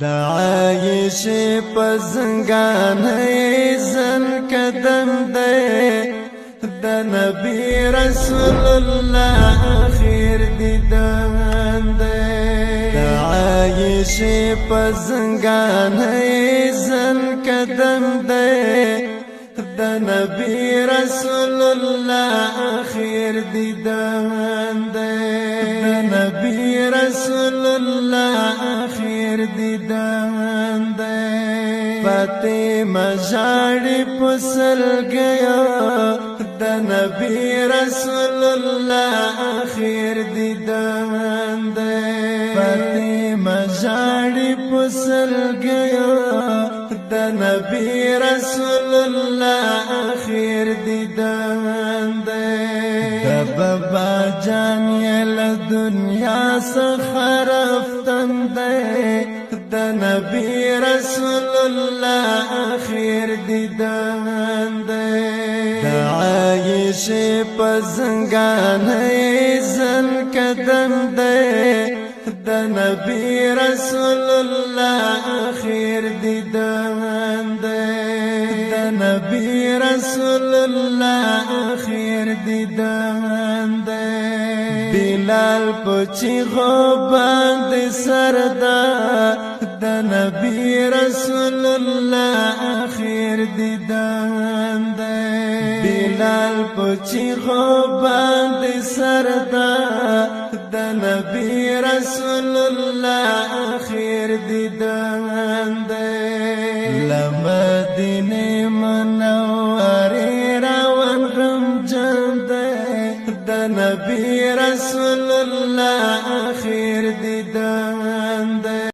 دعایش پزنگان زن قدم دے دا نبی رسول اللہ آخر دیدان دے دعایش پزنگان زن قدم دے دا نبی رسول اللہ آخر دیدان دے دا نبی رسول اللہ آخر دیدان دے فاطمہ جاڑی پسل گیا دا نبی رسول اللہ آخر دیدان دے فاطمہ جاڑی پسل گیا دا نبی رسول اللہ آخر دیدان دے دا بابا جان یل دنیا سخر افتن دے دا نبی رسول اللہ آخر دیدان دے دا عائش پزنگان زن قدم دے دا نبی رسول اللہ آخر دیدان دے دا نبی رسول اللہ آخر دیدان دے بلال پچی غوبان دے سردا دا نبی رسول اللہ آخر دیدان دے بلال پچی غوبان دے سردا دا نبی رسول اللہ آخر دیدان دے لمدینه منوری روان غم جان دے دا نبی رسول